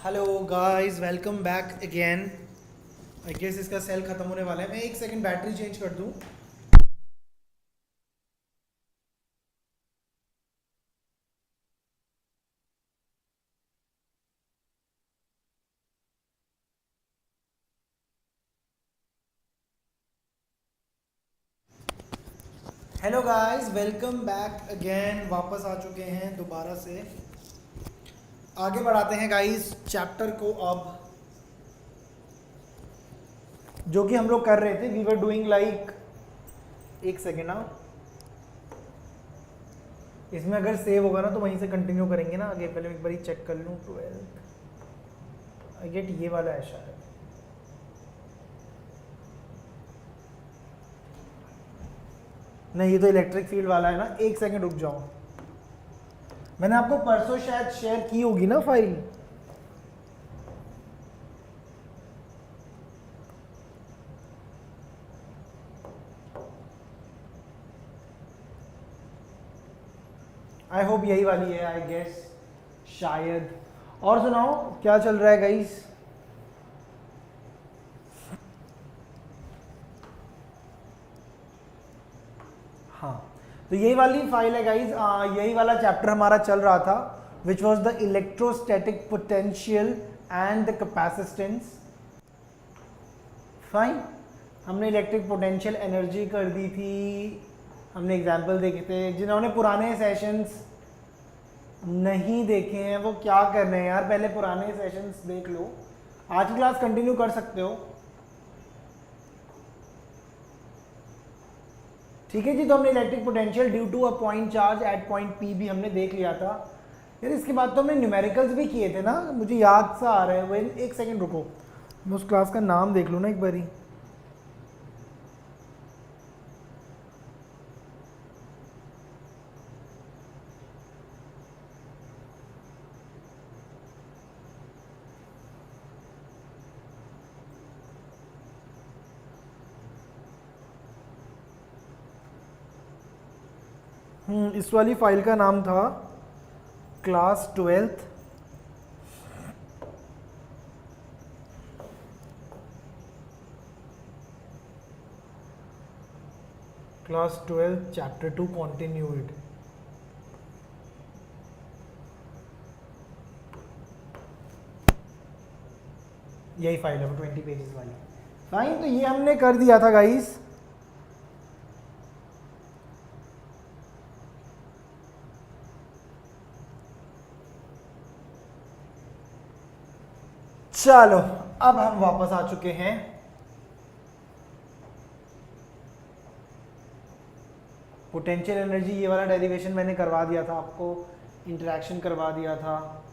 Hello guys, welcome back again. I guess इसका sale खत्म होने वाला है। मैं एक सेकंड बैटरी चेंज कर दूं। Hello guys, welcome back again. वापस आ चुके हैं दोबारा से। आगे बढ़ाते हैं गाइस चैप्टर को अब, जो कि हम लोग कर रहे थे। वी वर डूइंग लाइक, एक सेकेंड ना, इसमें अगर सेव होगा ना तो वहीं से कंटिन्यू करेंगे ना आगे। पहले एक बार चेक कर लूँ। 12 आई गेट ये वाला है शायद। नहीं, ये तो इलेक्ट्रिक फील्ड वाला है ना। एक सेकंड रुक जाओ। मैंने आपको परसों शायद शेयर की होगी ना फाइल। आई होप यही वाली है, आई गेस, शायद। और सुनाओ, क्या चल रहा है गाइस? हाँ, तो यही वाली फाइल है गाइस। यही वाला चैप्टर हमारा चल रहा था, which was the electrostatic potential and the capacitance. Fine. हमने इलेक्ट्रिक पोटेंशियल एनर्जी कर दी थी। हमने एग्जाम्पल देखे थे। जिन्होंने पुराने सेशंस नहीं देखे हैं वो क्या कर रहे हैं यार, पहले पुराने सेशंस देख लो। आज की क्लास कंटिन्यू कर सकते हो। ठीक है जी। तो हमने electric potential due to a point charge at point P भी हमने देख लिया था यार। इसके बाद तो हमने न्यूमेरिकल्स भी किए थे ना, मुझे याद सा आ रहा है। वेल, एक सेकंड रुको, मैं उस क्लास का नाम देख लूँ ना एक बारी। इस वाली फाइल का नाम था क्लास 12th चैप्टर 2 कॉन्टिन्यूड। यही फाइल है वो 20 पेजेस वाली। फाइन, तो ये हमने कर दिया था गाइस। चलो, अब हम वापस आ चुके हैं। पोटेंशियल एनर्जी, ये वाला डेरिवेशन मैंने करवा दिया था आपको, इंटरेक्शन करवा दिया था।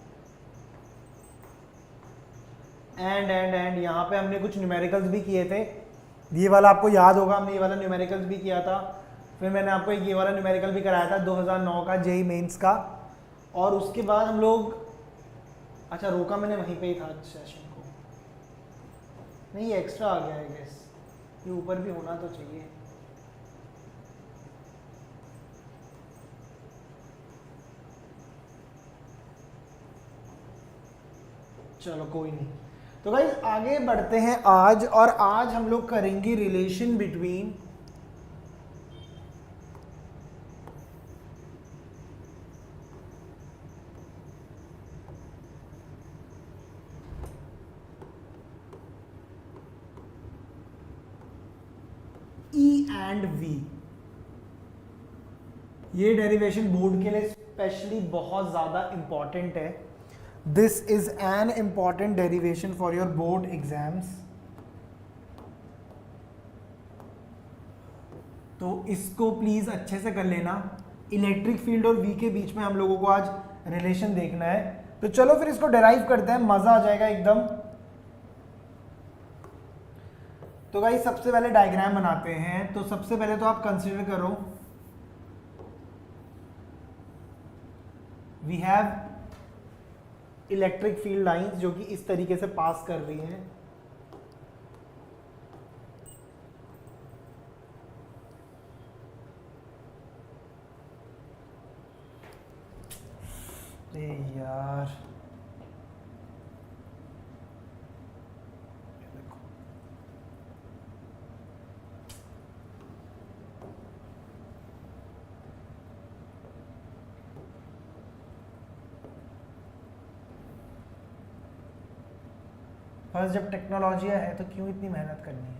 एंड यहाँ पे हमने कुछ न्यूमेरिकल्स भी किए थे। ये वाला आपको याद होगा, हमने ये वाला न्यूमेरिकल्स भी किया था। फिर मैंने आपको एक ये वाला न्यूमेरिकल भी कराया था 2009 का जेई मेंस का। और उसके बाद हम लोग, अच्छा रोका मैंने वहीं पे ही था सेशन को। नहीं, ये एक्स्ट्रा आ गया है गेस, ये ऊपर भी होना तो चाहिए। चलो कोई नहीं। तो गाइस आगे बढ़ते हैं आज, और आज हम लोग करेंगे relation between E and V. ये डेरिवेशन बोर्ड के लिए स्पेशली बहुत ज़्यादा इंपॉर्टेंट है। This is an important derivation for your board exams. तो इसको प्लीज़ अच्छे से कर लेना। इलेक्ट्रिक फील्ड और वी के बीच में हम लोगों को आज रिलेशन देखना है। तो चलो फिर इसको डेराइव करते हैं, मज़ा आ जाएगा एकदम। तो भाई सबसे पहले डायग्राम बनाते हैं। तो सबसे पहले तो आप कंसिडर करो, we have electric field lines जो कि इस तरीके से पास कर रही हैं। यार फर्स्ट जब टेक्नोलॉजी है तो क्यों इतनी मेहनत करनी है।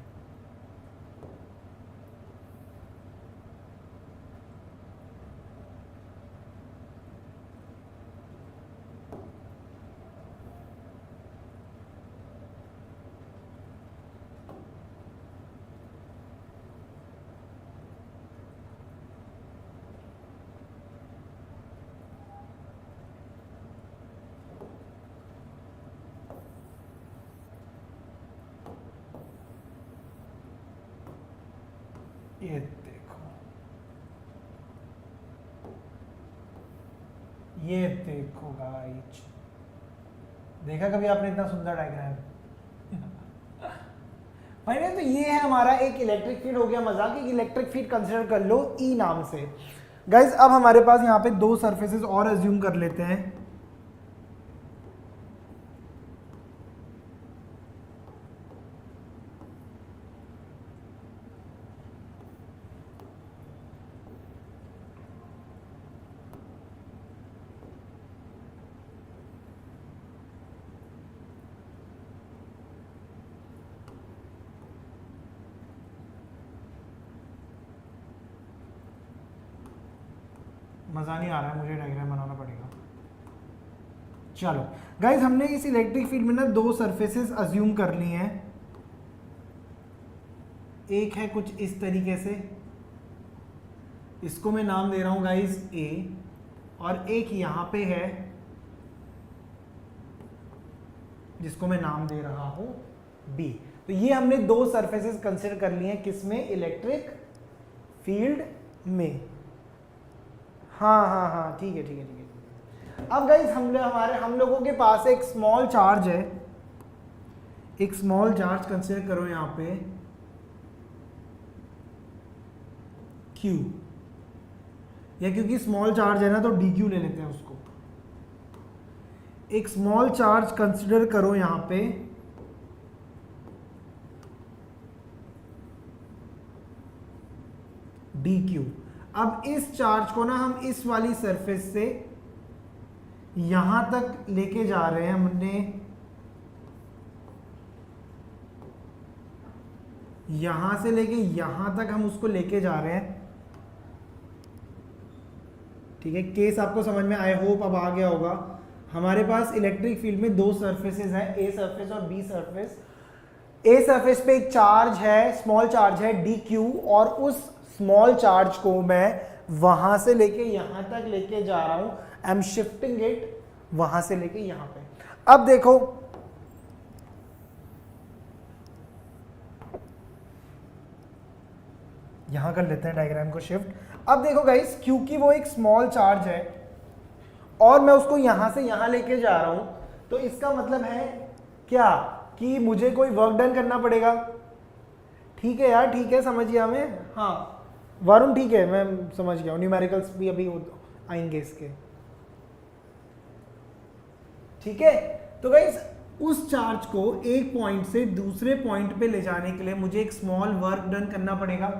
ये देखो गाइस, देखा कभी आपने इतना सुंदर डायग्राम? फाइनल तो ये है हमारा एक इलेक्ट्रिक फील्ड। हो गया मजाक, एक इलेक्ट्रिक फील्ड कंसीडर कर लो ई नाम से। गाइस अब हमारे पास यहाँ पे दो सरफेसेस और अज्यूम कर लेते हैं। मज़ा नहीं आ रहा है मुझे, डायग्राम बनाना पड़ेगा। चलो गाइज, हमने इस इलेक्ट्रिक फील्ड में ना दो सरफेसेस अज्यूम कर ली हैं। एक है कुछ इस तरीके से, इसको मैं नाम दे रहा हूं गाइज ए, और एक यहां पे है जिसको मैं नाम दे रहा हूं बी। तो ये हमने दो सरफेसेस कंसिडर कर लिए हैं, किसमें? इलेक्ट्रिक फील्ड में। हाँ ठीक है। अब गाइस हम लोगों के पास एक स्मॉल चार्ज है, एक स्मॉल चार्ज कंसीडर करो यहां पे Q, या क्योंकि स्मॉल चार्ज है ना तो dq ले लेते हैं उसको। एक स्मॉल चार्ज कंसीडर करो यहां पे dq। अब इस चार्ज को ना हम इस वाली सरफेस से यहां तक लेके जा रहे हैं। हमने यहां से लेके यहां तक हम उसको लेके जा रहे हैं। ठीक है, केस आपको समझ में, आई होप अब आ गया होगा। हमारे पास इलेक्ट्रिक फील्ड में दो सरफेसेस हैं, ए सरफेस और बी सरफेस। ए सरफेस पे एक चार्ज है, स्मॉल चार्ज है dq, और उस स्मॉल चार्ज को मैं वहां से लेके यहां तक लेके जा रहा हूं। आई एम शिफ्टिंग इट वहां से लेके यहां पे। अब देखो यहां कर लेते हैं डायग्राम को शिफ्ट। अब देखो गाइस, क्योंकि वो एक स्मॉल चार्ज है और मैं उसको यहां से यहां लेके जा रहा हूं, तो इसका मतलब है क्या कि मुझे कोई वर्क डन करना पड़ेगा। ठीक है यार, ठीक है, समझ गया मैं। हाँ वरुण, ठीक है, मैं समझ गया हूँ। न्यूमेरिकल्स भी अभी आएंगे इसके। ठीक है, तो गाइस उस चार्ज को एक पॉइंट से दूसरे पॉइंट पे ले जाने के लिए मुझे एक स्मॉल वर्क डन करना पड़ेगा।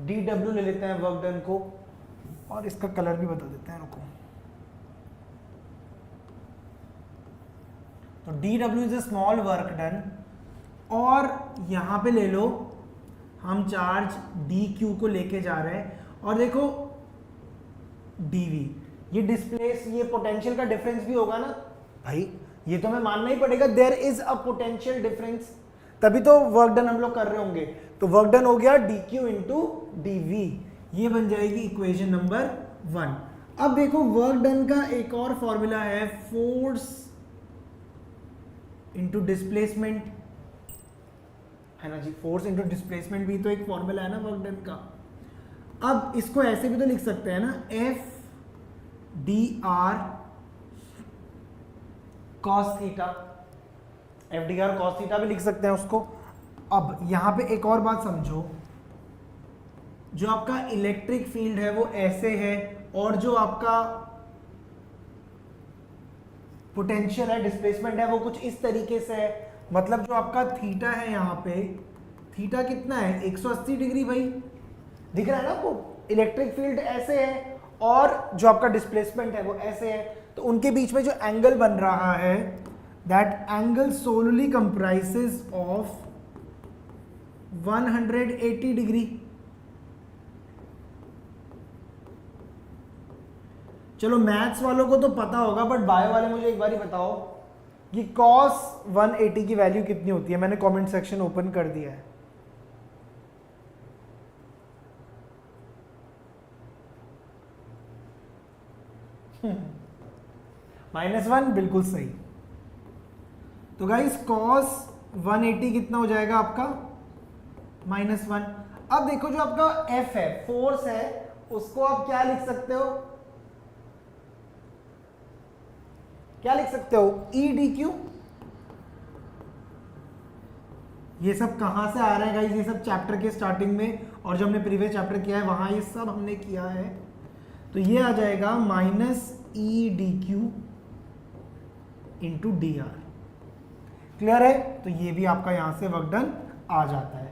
dw ले लेते हैं वर्क डन को, और इसका कलर भी बता देते हैं, रुको। तो dw is a small work done, और यहां पे ले लो हम चार्ज dq को लेके जा रहे हैं, और देखो dv, ये डिस्प्लेस, ये पोटेंशियल का डिफरेंस भी होगा ना भाई, ये तो हमें मानना ही पड़ेगा। There is a potential difference, तभी तो वर्क डन हम लोग कर रहे होंगे। तो वर्क डन हो गया dq इंटू dv, ये बन जाएगी इक्वेशन नंबर 1। अब देखो वर्क डन का एक और फॉर्मूला है, फोर्स इंटू डिस्प्लेसमेंट, है ना जी। फोर्स इंटू डिस्प्लेसमेंट भी तो एक फॉर्मूला है ना वर्क डन का। अब इसको ऐसे भी तो लिख सकते हैं ना, F D R cos theta, F D R cos theta भी लिख सकते हैं उसको। अब यहां पे एक और बात समझो, जो आपका इलेक्ट्रिक फील्ड है वो ऐसे है, और जो आपका पोटेंशियल है, डिस्प्लेसमेंट है, वो कुछ इस तरीके से है। मतलब जो आपका थीटा है यहाँ पे, थीटा कितना है? 180 डिग्री भाई, दिख रहा है ना आपको? इलेक्ट्रिक फील्ड ऐसे है और जो आपका डिस्प्लेसमेंट है वो ऐसे है, तो उनके बीच में जो एंगल बन रहा है that angle solely comprises of 180 degree. चलो मैथ्स वालों को तो पता होगा, बट बायो वाले मुझे एक बार ही बताओ कि cos 180 की वैल्यू कितनी होती है। मैंने कमेंट सेक्शन ओपन कर दिया है। -1 बिल्कुल सही। तो गाइस cos 180 कितना हो जाएगा आपका? -1। अब देखो जो आपका F है, फोर्स है, उसको आप क्या लिख सकते हो? क्या लिख सकते हो? E dq। ये सब कहां से आ रहे हैं गाइस? ये सब चैप्टर के स्टार्टिंग में, और जो हमने प्रीवियस चैप्टर किया है वहां ये सब हमने किया है। तो ये आ जाएगा -E dq into D R. Clear है? तो ये भी आपका यहां से वर्क डन आ जाता है।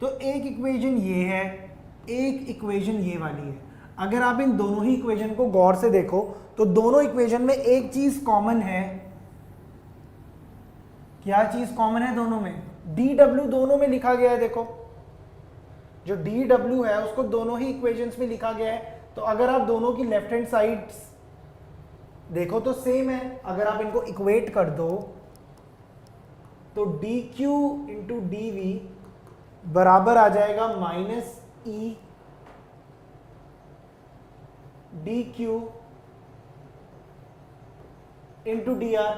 तो एक इक्वेशन ये है, एक इक्वेशन ये वाली है। अगर आप इन दोनों ही इक्वेशन को गौर से देखो तो दोनों इक्वेशन में एक चीज कॉमन है। क्या चीज कॉमन है दोनों में? dw दोनों में लिखा गया है। देखो जो dw है उसको दोनों ही इक्वेशंस में लिखा गया है। तो अगर आप दोनों की लेफ्ट हैंड साइड्स देखो तो सेम है। अगर आप इनको इक्वेट कर दो तो dq इंटू dv बराबर आ जाएगा -E dq into D R.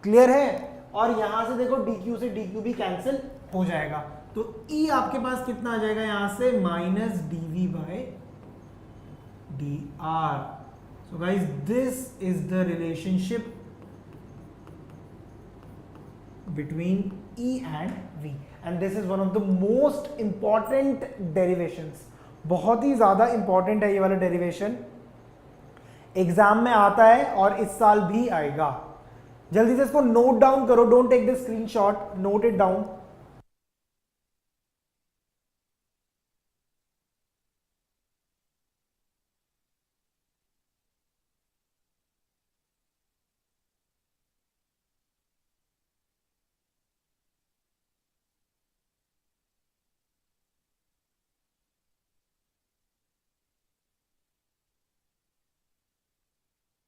Clear है? और यहां से देखो dq से dq भी कैंसिल हो जाएगा। तो E आपके पास कितना आ जाएगा यहां से? -dv by dr। So guys this is the relationship between E and V, and this is one of the most important derivations। बहुत ही ज्यादा इंपॉर्टेंट है ये वाला डेरिवेशन, एग्जाम में आता है और इस साल भी आएगा। जल्दी से इसको नोट डाउन करो, don't take the screenshot, note it down.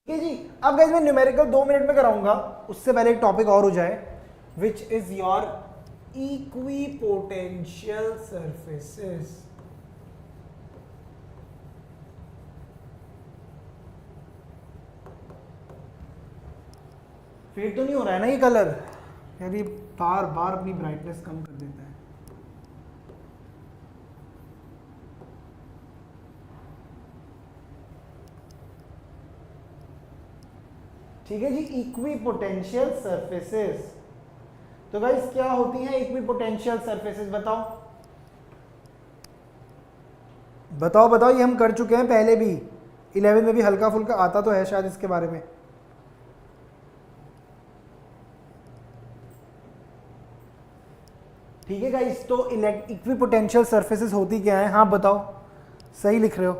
ठीक है जी। अब गाइस मैं न्यूमेरिकल 2 मिनट में कराऊंगा, उससे पहले एक टॉपिक और हो जाए, which is your equipotential surfaces. फेड तो नहीं हो रहा है ना ये कलर? यार ये बार बार अपनी ब्राइटनेस कम कर देता है। ठीक है जी। इक्विपोटेंशियल सरफेसेस, तो गाइस क्या होती हैं इक्विपोटेंशियल सरफेसेस? बताओ बताओ बताओ। ये हम कर चुके हैं पहले भी, 11 में भी हल्का फुल्का आता तो है शायद इसके बारे में। ठीक है गाइस, तो इक्विपोटेंशियल सरफेसेस होती क्या है? हाँ बताओ, सही लिख रहे हो।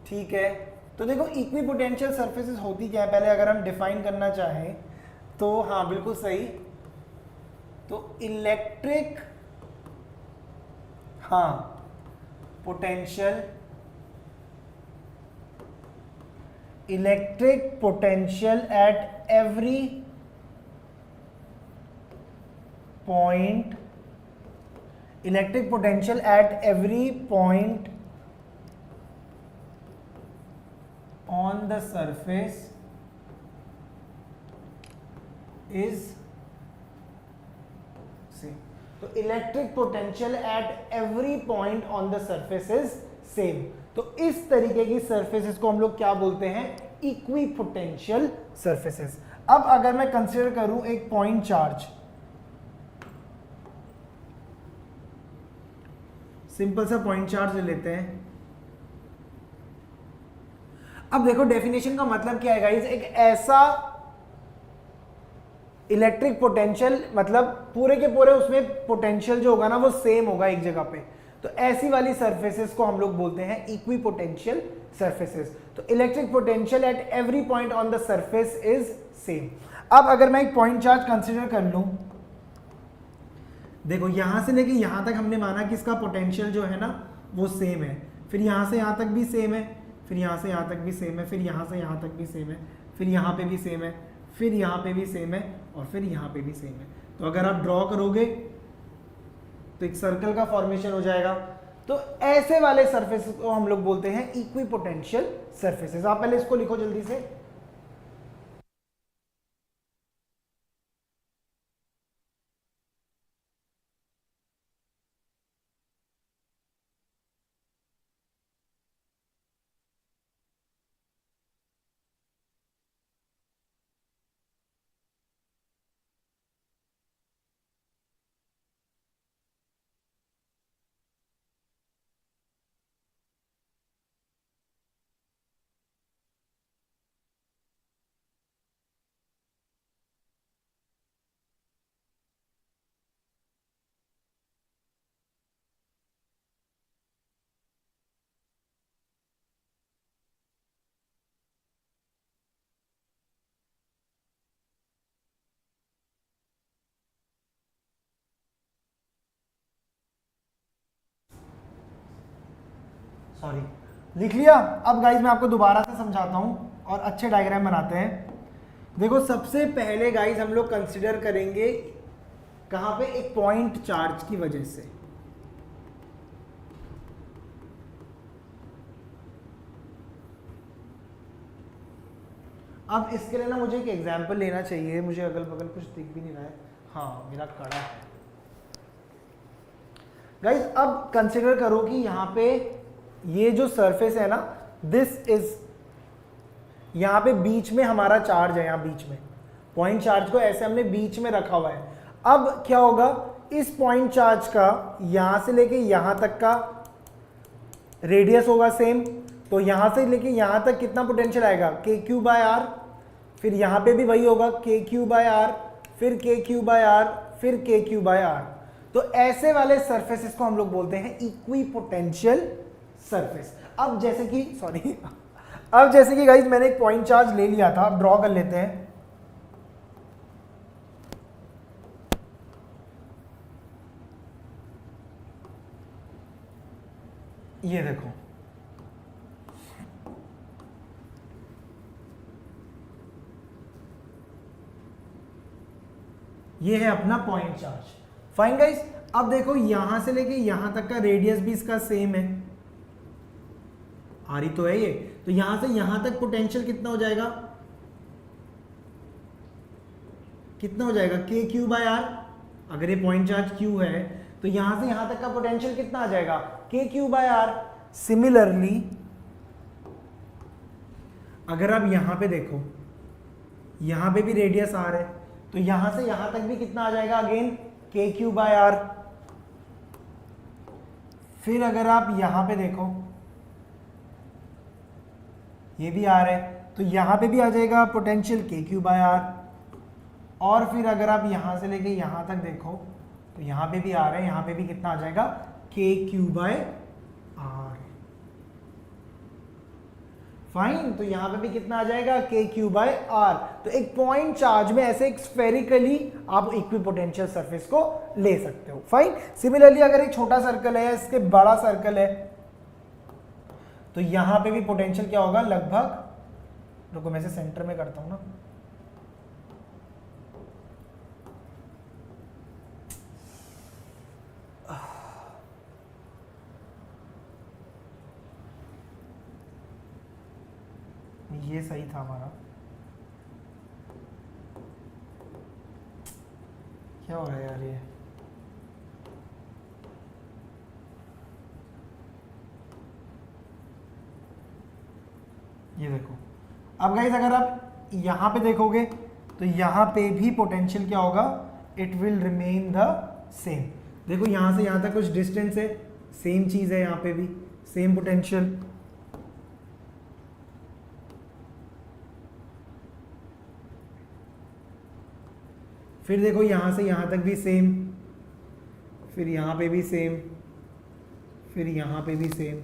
ठीक है, तो देखो इक्विपोटेंशियल सरफेसेस होती क्या है, पहले अगर हम डिफाइन करना चाहें तो हाँ बिल्कुल सही। तो इलेक्ट्रिक, हाँ, potential, electric potential at every point, electric potential at every point on the surface is same। तो electric potential at every point on the surface is same. तो इस तरीके की सरफेसेस को हम लोग क्या बोलते हैं? Equipotential surfaces. अब अगर मैं कंसीडर करूं एक पॉइंट चार्ज, सिंपल सा पॉइंट चार्ज ले लेते हैं। अब देखो डेफिनेशन का मतलब क्या है गाइस? एक ऐसा इलेक्ट्रिक पोटेंशियल, मतलब पूरे के पूरे उसमें पोटेंशियल जो होगा ना वो सेम होगा एक जगह पे। तो ऐसी वाली सरफेसेस को हम लोग बोलते हैं इक्विपोटेंशियल सरफेसेस। तो electric potential at every point on the surface is same. अब अगर मैं एक पॉइंट चार्ज कंसीडर कर लूं, देखो यहां से लेके यहां तक हमने माना कि इसका पोटेंशियल जो है ना वो सेम है, फिर यहां से यहां तक भी सेम है, फिर यहां से यहां तक भी सेम है, फिर यहां से यहां तक भी सेम है, फिर यहां पे भी सेम है, फिर यहां पे भी सेम है, और फिर यहां पे भी सेम है। तो अगर आप ड्रॉ करोगे तो एक सर्कल का फॉर्मेशन हो जाएगा। तो ऐसे वाले सरफेस को हम लोग बोलते हैं इक्विपोटेंशियल सरफेसेस। आप पहले इसको लिखो जल्दी से। सॉरी, लिख लिया। अब गाइज मैं आपको दोबारा से समझाता हूं और अच्छे डायग्राम बनाते हैं। देखो सबसे पहले गाइज हम लोग कंसिडर करेंगे कहां पे, एक पॉइंट चार्ज की वजह से। अब इसके लिए ना मुझे एक एग्जांपल लेना चाहिए, मुझे अगल बगल कुछ दिख भी नहीं रहा है। हाँ मेरा कड़ा है गाइज। अब कंसिडर करो कि यहां पे ये जो सरफेस है ना, दिस इज, यहां पे बीच में हमारा चार्ज है, यहां बीच में पॉइंट चार्ज को ऐसे हमने बीच में रखा हुआ है। अब क्या होगा, इस पॉइंट चार्ज का यहां से लेके यहां तक का रेडियस होगा सेम, तो यहां से लेके यहां तक कितना पोटेंशियल आएगा, के क्यू बाय आर। फिर यहां पे भी वही होगा, के क्यू बाय आर, फिर के क्यू बाय आर, फिर के क्यू बाय आर। तो ऐसे वाले सरफेसेस को हम लोग बोलते हैं इक्विपोटेंशियल सरफेस। अब जैसे कि सॉरी अब जैसे कि गाइज मैंने एक पॉइंट चार्ज ले लिया था, अब ड्रॉ कर लेते हैं। ये देखो, ये है अपना पॉइंट चार्ज। फाइन गाइज, अब देखो यहां से लेके यहां तक का रेडियस भी इसका सेम है, आ रही तो है ये। तो यहां से यहां तक पोटेंशियल कितना हो जाएगा, कितना हो जाएगा, के क्यू बाय आर। अगर ये पॉइंट चार्ज क्यू है तो यहां से यहां तक का पोटेंशियल कितना आ जाएगा, के क्यू बाय आर। सिमिलरली अगर आप यहां पे देखो, यहां पे भी रेडियस आर है, तो यहां से यहां तक भी कितना आ जाएगा, अगेन के क्यू बाय आर। फिर अगर आप यहां पे देखो, ये भी आर है, तो यहां पे भी आ जाएगा पोटेंशियल के क्यू बाय आर। और फिर अगर आप यहां से लेके यहां तक देखो तो यहां पे भी आ रहा है, यहां पे भी कितना आ जाएगा, के क्यू बाय आर। फाइन, तो यहां पे भी कितना आ जाएगा, के क्यू बाय आर। तो एक पॉइंट चार्ज में ऐसे एक स्फेरिकली आप इक्विपोटेंशियल सरफेस को ले सकते हो। फाइन, सिमिलरली अगर एक छोटा सर्कल है, इसके बड़ा सर्कल है, तो यहां पे भी पोटेंशियल क्या होगा, लगभग, रुको मैं इसे सेंटर में करता हूं ना, ये सही था हमारा, क्या हो रहा है यार ये देखो। अब गाइस अगर आप यहां पे देखोगे तो यहां पे भी पोटेंशियल क्या होगा, it will remain the same. देखो यहां से यहां तक कुछ डिस्टेंस है, सेम चीज है, यहां पे भी सेम पोटेंशियल। फिर देखो यहां से यहां तक भी सेम, फिर यहां पे भी सेम, फिर यहाँ पे भी सेम।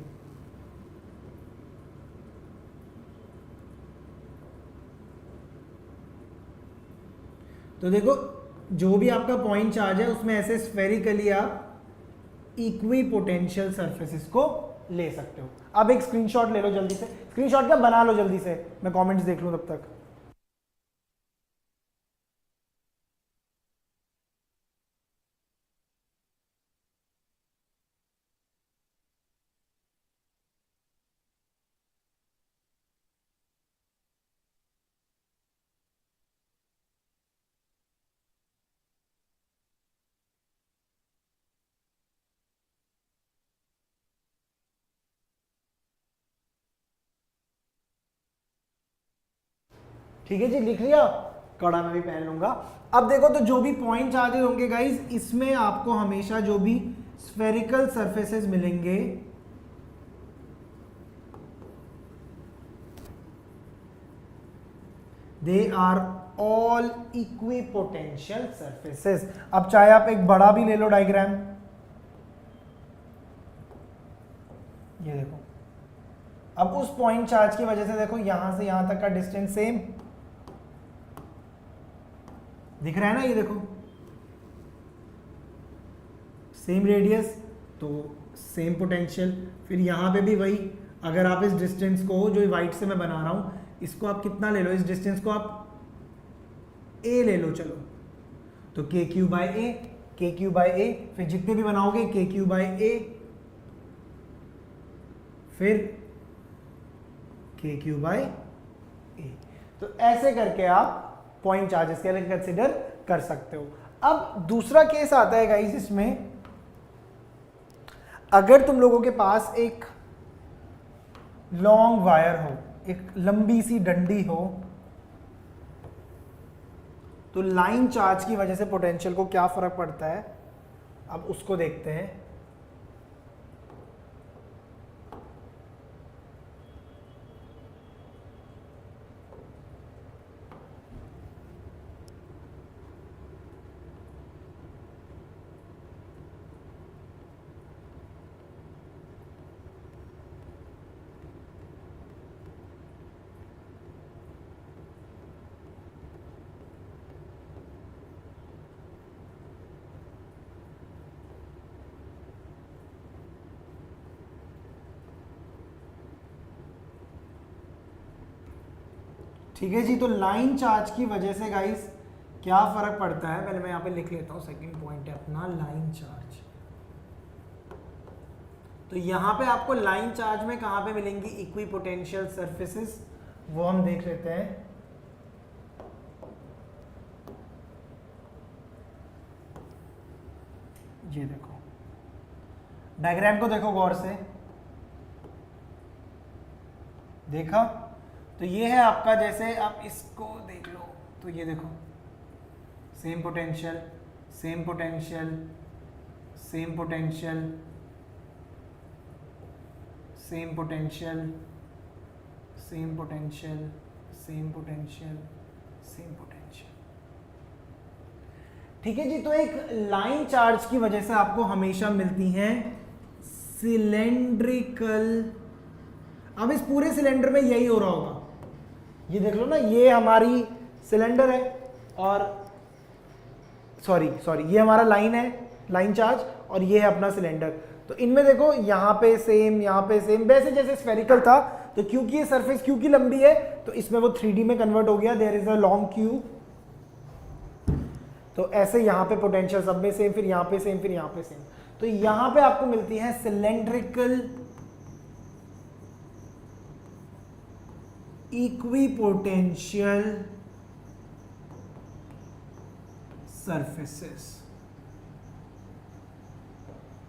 तो देखो जो भी आपका पॉइंट चार्ज है उसमें ऐसे स्फेरिकली आप इक्वी पोटेंशियल सरफेसेस को ले सकते हो। अब एक स्क्रीनशॉट ले लो जल्दी से, स्क्रीनशॉट क्या बना लो जल्दी से, मैं कमेंट्स देख लूं तब तक। ठीक है जी, लिख लिया, कड़ा मैं भी पहन लूंगा। अब देखो तो जो भी पॉइंट चार्जेस होंगे गाइस, इसमें आपको हमेशा जो भी स्फेरिकल सरफेसेस मिलेंगे they are all equipotential surfaces. अब चाहे आप एक बड़ा भी ले लो डायग्राम, ये देखो, अब उस पॉइंट चार्ज की वजह से देखो यहां से यहां तक का डिस्टेंस सेम दिख रहा है ना, ये देखो सेम रेडियस तो सेम पोटेंशियल। फिर यहां पे भी वही, अगर आप इस डिस्टेंस को जो व्हाइट से मैं बना रहा हूं इसको आप कितना ले लो, इस डिस्टेंस को आप a ले लो, चलो तो के क्यू बाई ए, के क्यू बाई ए, फिर जितने भी बनाओगे के क्यू बाई ए, फिर के क्यू बाई ए। तो ऐसे करके आप पॉइंट चार्जेस के लिए कंसिडर कर सकते हो। अब दूसरा केस आता है गाइस, इसमें अगर तुम लोगों के पास एक लॉन्ग वायर हो, एक लंबी सी डंडी हो, तो लाइन चार्ज की वजह से पोटेंशियल को क्या फर्क पड़ता है, अब उसको देखते हैं। ठीक है जी, तो लाइन चार्ज की वजह से गाइस क्या फर्क पड़ता है, पहले मैं यहां पे लिख लेता हूं, सेकंड पॉइंट है अपना लाइन चार्ज। तो यहां पे आपको लाइन चार्ज में कहां पे मिलेंगी इक्वी पोटेंशियल सरफेसेस, वो हम देख लेते हैं। ये देखो डायग्राम को देखो गौर से, देखा, तो ये है आपका, जैसे आप इसको देख लो तो ये देखो same potential, same potential, same potential, same potential, same potential, same potential, same potential. ठीक है जी, तो एक लाइन चार्ज की वजह से आपको हमेशा मिलती हैं सिलेंड्रिकल, अब इस पूरे सिलेंडर में यही हो रहा होगा, ये देख लो ना, ये हमारी सिलेंडर है और सॉरी ये हमारा लाइन है, लाइन चार्ज, और ये है अपना सिलेंडर। तो इनमें देखो यहाँ पे सेम, यहाँ पे सेम, वैसे जैसे स्फेरिकल था, तो क्योंकि ये सरफेस क्योंकि लंबी है तो इसमें वो 3D में कन्वर्ट हो गया, there is a long queue. तो ऐसे यहाँ पे पोटेंशियल सब में सेम, फिर यहाँ पे सेम, फिर यहाँ पे सेम। तो यहाँ पे आपको मिलती है सिलेंड्रिकल इक्विपोटेंशियल सरफेसेस।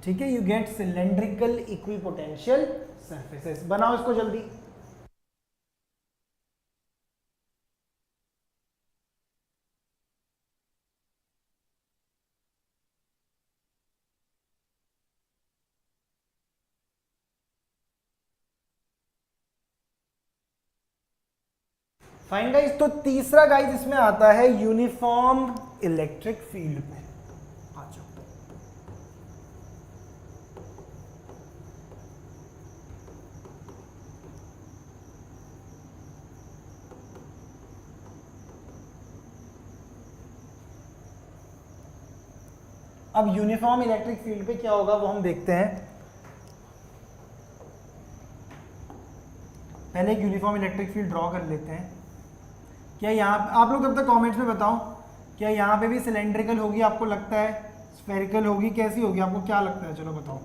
ठीक है, you get cylindrical equipotential surfaces. बनाओ इसको जल्दी। फाइन गाइस, तो तीसरा गाइस इसमें आता है यूनिफॉर्म इलेक्ट्रिक फील्ड में। आ जाओ, अब यूनिफॉर्म इलेक्ट्रिक फील्ड पे क्या होगा वो हम देखते हैं। पहले एक यूनिफॉर्म इलेक्ट्रिक फील्ड ड्रॉ कर लेते हैं। क्या यहाँ आप लोग तब तक कमेंट्स में बताओ, क्या यहाँ पे भी सिलेंड्रिकल होगी आपको लगता है, स्फेरिकल होगी, कैसी होगी आपको क्या लगता है, चलो बताओ।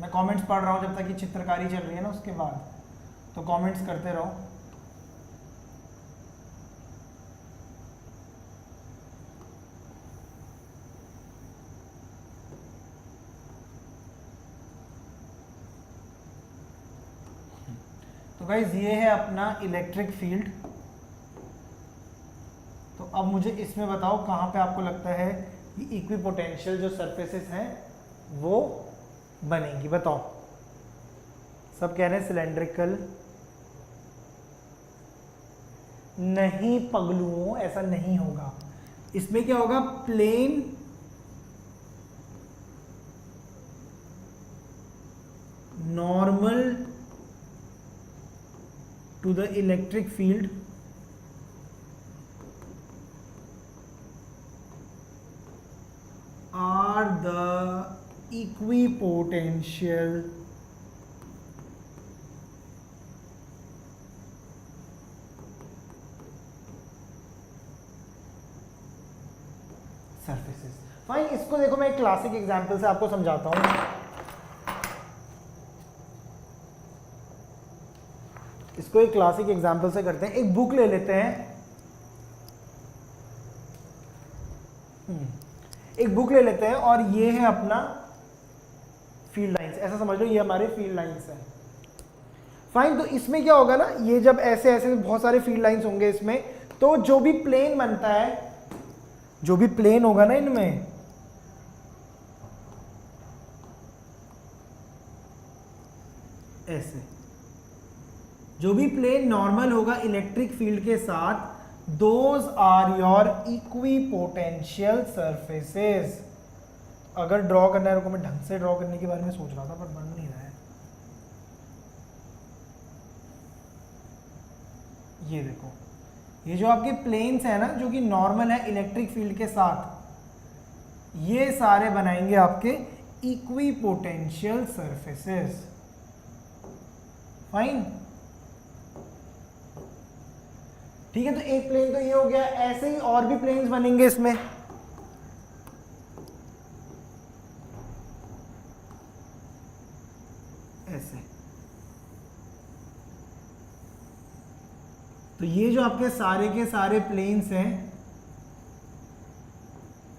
मैं कमेंट्स पढ़ रहा हूँ जब तक कि चित्रकारी चल रही है ना, उसके बाद तो कमेंट्स करते रहो। तो गाइज ये है अपना इलेक्ट्रिक फील्ड। तो अब मुझे इसमें बताओ कहाँ पे आपको लगता है कि इक्विपोटेंशियल जो सरफेसेस हैं वो बनेंगी, बताओ। सब कह रहे हैं सिलेंड्रिकल, नहीं पगलुओं, ऐसा नहीं होगा। इसमें क्या होगा, plane normal to the electric field are the equipotential surfaces। Fine, इसको देखो मैं एक क्लासिक एग्जांपल से आपको समझाता हूं। इसको एक क्लासिक एग्जांपल से करते हैं। एक बुक ले लेते हैं, एक बुक ले लेते हैं और ये है अपना फील्ड लाइंस, ऐसा समझ लो ये हमारे फील्ड लाइंस है। फाइन, तो इसमें क्या होगा ना, ये जब ऐसे ऐसे बहुत सारे फील्ड लाइंस होंगे इसमें, तो जो भी प्लेन बनता है, जो भी प्लेन होगा ना इनमें, ऐसे जो भी प्लेन नॉर्मल होगा इलेक्ट्रिक फील्ड के साथ, those are your equipotential surfaces. अगर ड्रॉ करना है, रुको मैं ढंग से ड्रॉ करने के बारे में सोच रहा था पर बन नहीं रहा है। ये देखो, ये जो आपके प्लेन्स है ना जो कि नॉर्मल है इलेक्ट्रिक फील्ड के साथ, ये सारे बनाएंगे आपके इक्विपोटेंशियल सरफेसेस। फाइन, ठीक है। तो एक प्लेन तो ये हो गया, ऐसे ही और भी प्लेन्स बनेंगे इसमें। ऐसे, तो ये जो आपके सारे के सारे प्लेन्स हैं,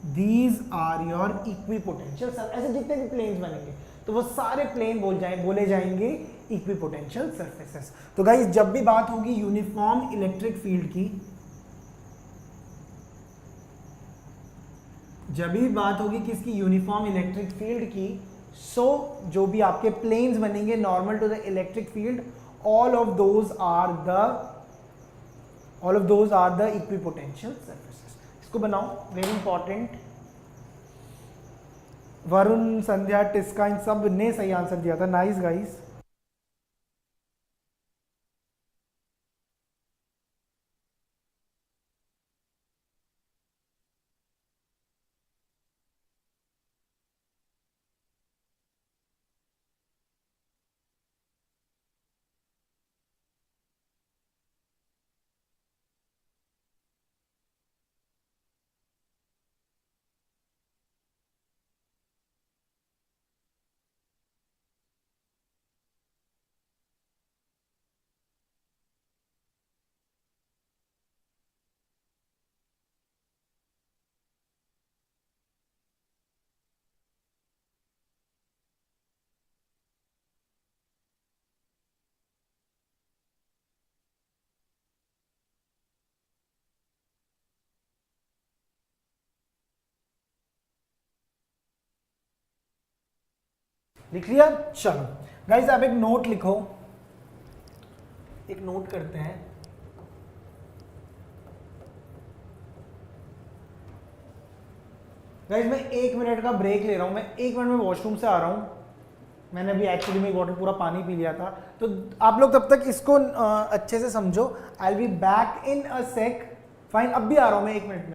दीज आर योर इक्विपोटेंशियल। ऐसे जितने भी प्लेन्स बनेंगे तो वो सारे प्लेन बोले जाएंगे इक्विपोटेंशियल सरफेसेस। तो गाइस जब भी बात होगी यूनिफॉर्म इलेक्ट्रिक फील्ड की, जब भी बात होगी किसकी, यूनिफॉर्म इलेक्ट्रिक फील्ड की, सो जो भी आपके प्लेन्स बनेंगे normal to the electric field, all of those are the equipotential surfaces. इसको बनाओ, वेरी इंपॉर्टेंट। वरुण, संध्या, टिस्का, इन सब ने सही आंसर दिया था। Nice guys. लिख लिया? चलो गाइस आप एक नोट लिखो, एक नोट करते हैं। गाइज मैं 1 मिनट का ब्रेक ले रहा हूँ, मैं 1 मिनट में वॉशरूम से आ रहा हूँ। मैंने अभी एक्चुअली में वाटर पूरा पानी पी लिया था, तो आप लोग तब तक इसको अच्छे से समझो। I will be back in a sec. Fine, अब भी आ रहा हूँ मैं 1 मिनट में।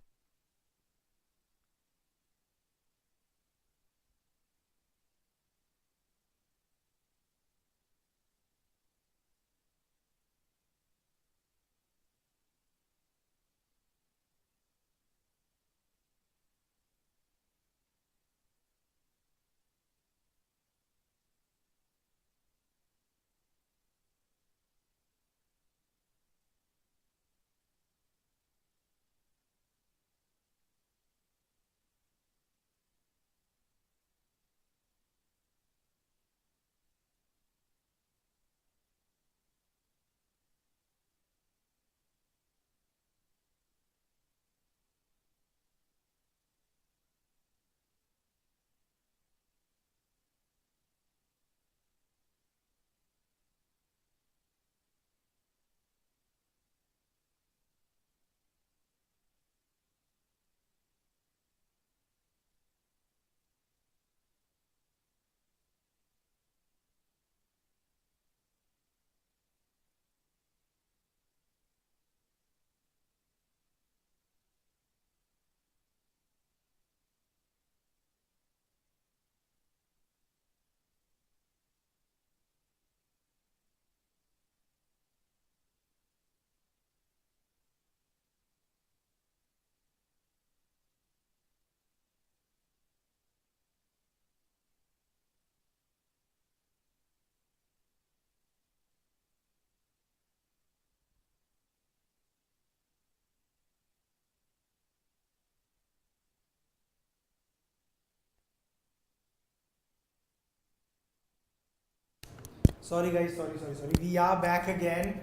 Sorry guys, sorry. We are back again.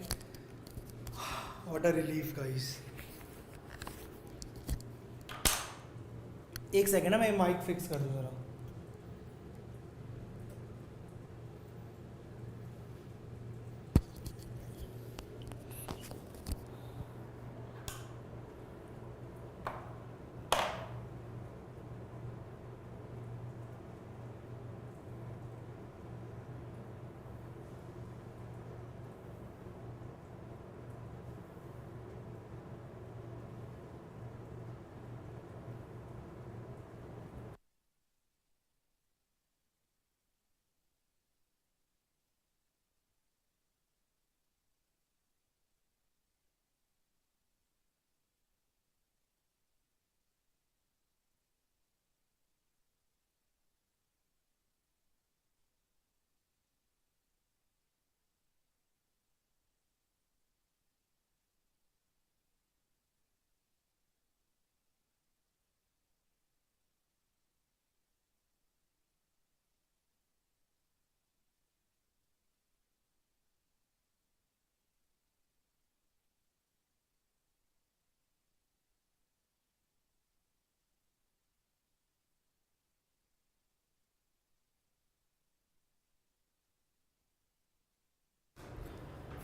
What a relief guys. एक सेकेंड ना, मैं माइक फिक्स कर दूँ जरा।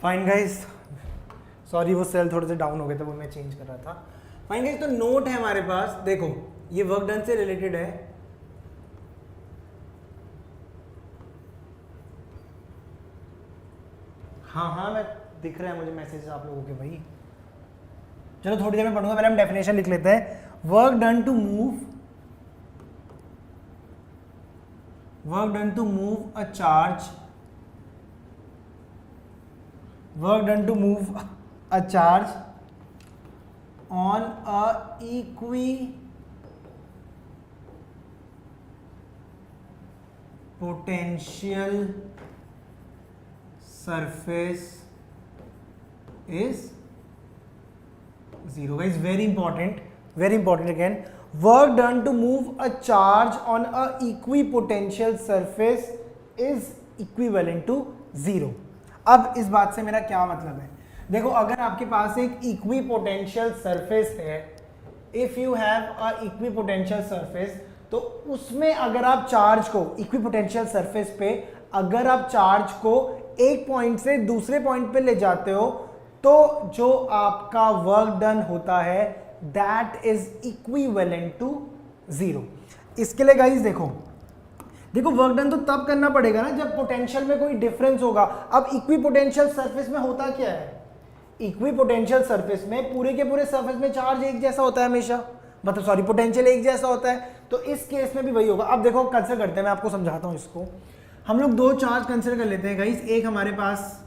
फाइन गाइस, सॉरी वो सेल थोड़े से डाउन हो गए थे, वो मैं चेंज कर रहा था। फाइन गाइस, तो नोट है हमारे पास, देखो ये वर्क डन से रिलेटेड है। हाँ मैं दिख रहा है मुझे मैसेज आप लोगों के भाई। चलो थोड़ी देर में पढ़ूंगा, पहले हम डेफिनेशन लिख लेते हैं। Work done to move a charge, work done to move a charge on a equipotential surface is 0. Guys, very important again. Work done to move a charge on a equipotential surface is equivalent to 0. अब इस बात से मेरा क्या मतलब है, देखो अगर आपके पास एक इक्विपोटेंशियल सरफेस है, if you have a equipotential surface, तो उसमें अगर आप चार्ज को इक्विपोटेंशियल सरफेस पे अगर आप चार्ज को एक पॉइंट से दूसरे पॉइंट पे ले जाते हो, तो जो आपका वर्क डन होता है दैट इज इक्विवेलेंट टू 0। इसके लिए गाइस देखो वर्क डन तो तब करना पड़ेगा ना जब पोटेंशियल में कोई डिफरेंस होगा। अब इक्विपोटेंशियल सरफेस में होता क्या है, इक्विपोटेंशियल सरफेस में पूरे के पूरे सरफेस में चार्ज एक जैसा होता है हमेशा, मतलब सॉरी पोटेंशियल एक जैसा होता है। तो इस केस में भी वही होगा। अब देखो कंसिडर करते हैं, मैं आपको समझाता हूं इसको। हम लोग दो चार्ज कंसिडर कर लेते हैं गाइस। एक हमारे पास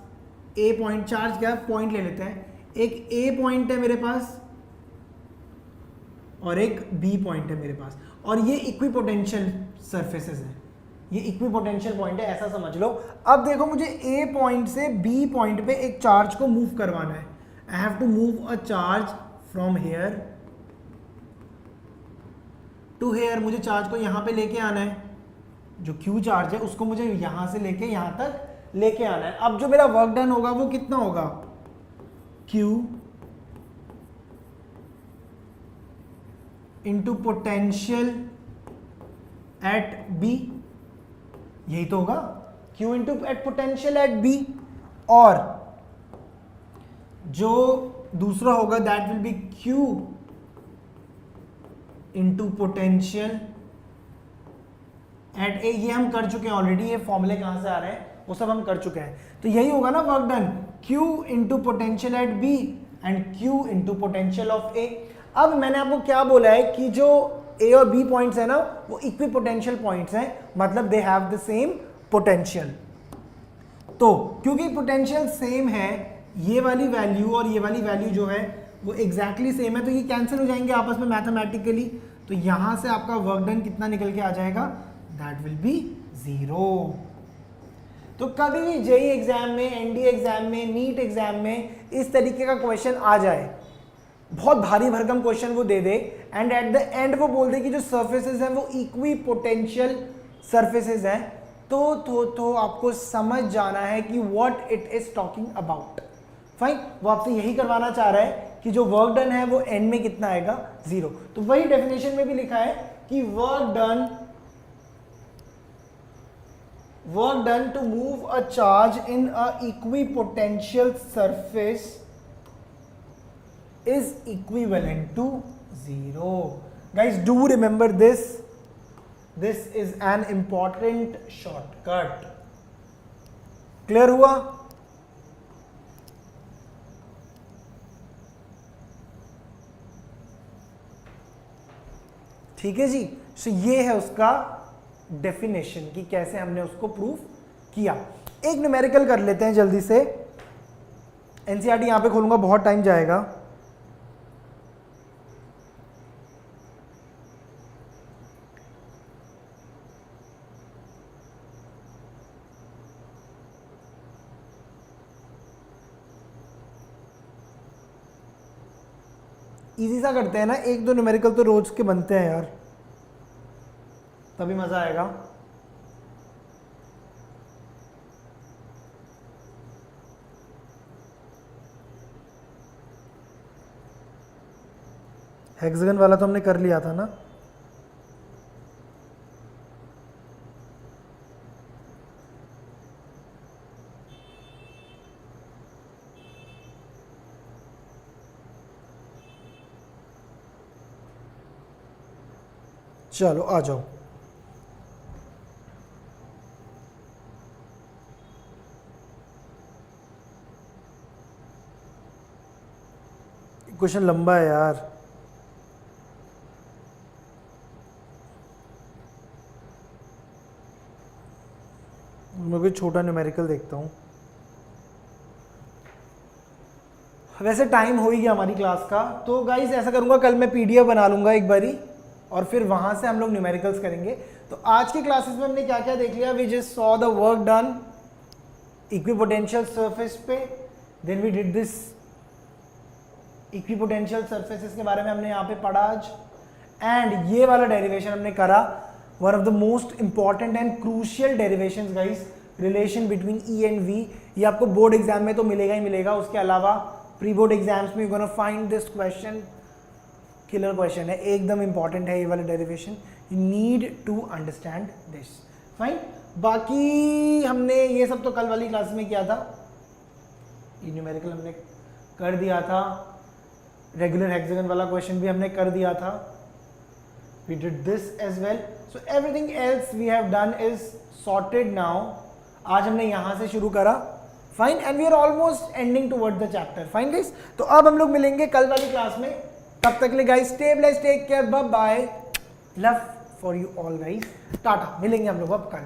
ए पॉइंट चार्ज क्या पॉइंट ले लेते हैं, एक ए पॉइंट है मेरे पास और एक बी पॉइंट है मेरे पास, और ये इक्विपोटेंशियल सरफेसेस हैं, ये इक्विपोटेंशियल पॉइंट है ऐसा समझ लो। अब देखो मुझे ए पॉइंट से बी पॉइंट पे एक चार्ज को मूव करवाना है। I have to move a charge from here to here. मुझे चार्ज को यहां पे लेके आना है, जो क्यू चार्ज है उसको मुझे यहां से लेके यहां तक लेके आना है। अब जो मेरा वर्क डन होगा वो कितना होगा, Q into potential at B, यही तो होगा, Q into at potential at B। और जो दूसरा होगा that will be Q into potential at A। ये हम कर चुके हैं ऑलरेडी, ये फॉर्मूले कहां से आ रहे हैं वो सब हम कर चुके हैं। तो यही होगा ना work done, Q into potential at B and Q into potential of A। अब मैंने आपको क्या बोला है कि जो A और B पॉइंट्स है ना वो इक्वी पोटेंशियल पॉइंट्स हैं, मतलब they have the same potential. तो क्योंकि पोटेंशियल सेम है, ये वाली वैल्यू और ये वाली वैल्यू जो है वो एग्जैक्टली सेम है, तो ये कैंसिल हो जाएंगे आपस में मैथमेटिकली। तो यहां से आपका वर्क डन कितना निकल के आ जाएगा, दैट विल बी 0। तो कभी भी जेई एग्जाम में, एनडीए एग्जाम में, नीट एग्जाम में इस तरीके का क्वेश्चन आ जाए, बहुत भारी भरकम क्वेश्चन वो दे दे एंड एट द एंड वो बोल दे कि जो सरफेसेस हैं वो इक्वी पोटेंशियल सरफेसेस हैं, तो आपको समझ जाना है कि what it is talking about. Fine, वो आपसे यही करवाना चाह रहा है कि जो वर्क डन है वो एंड में कितना आएगा, 0। तो वही डेफिनेशन में भी लिखा है कि work done to move a charge in a equipotential surface is equivalent to 0. Guys, do remember this. This is an important shortcut. Clear हुआ? ठीक है जी। सो ये है उसका डेफिनेशन कि कैसे हमने उसको प्रूव किया। एक न्यूमेरिकल कर लेते हैं जल्दी से। एनसीईआरटी यहां पे खोलूंगा, बहुत टाइम जाएगा। इजी सा करते हैं ना, एक दो न्यूमेरिकल तो रोज के बनते हैं यार, तभी मजा आएगा। हेक्सागन वाला तो हमने कर लिया था ना। चलो आ जाओ। क्वेश्चन लंबा है यार। मैं कोई छोटा न्यूमेरिकल देखता हूँ। वैसे टाइम हो ही गया हमारी क्लास का, तो गाइस ऐसा करूंगा कल मैं पीडीएफ बना लूंगा एक बारी और फिर वहां से हम लोग न्यूमेरिकल्स करेंगे। तो आज की क्लासेस में हमने क्या क्या देख लिया, we just saw the work done equipotential surface पे, then we did this equipotential surfaces के बारे में हमने यहाँ पे पढ़ा आज, एंड ये वाला डेरिवेशन हमने करा, one of the most important and crucial derivations guys, relation between E and V. ये आपको बोर्ड एग्जाम में तो मिलेगा ही मिलेगा, उसके अलावा प्री बोर्ड एग्जाम्स में you gonna find this question, killer question है, एकदम इंपॉर्टेंट है ये वाला derivation, you need to understand this. Fine, बाकी हमने ये सब तो कल वाली क्लास में किया था, ये न्यूमेरिकल हमने कर दिया था, रेगुलर हेक्सागन वाला क्वेश्चन भी हमने कर दिया था, we did this as well. So everything else we have done is sorted now. आज हमने यहाँ से शुरू करा, fine, and we are almost ending toward the chapter, fine guys. तो अब हम लोग मिलेंगे कल वाली क्लास में, तब तक के लिए guys stay blessed, take care, bye bye, love for you all guys, टाटा। मिलेंगे हम लोग अब कल।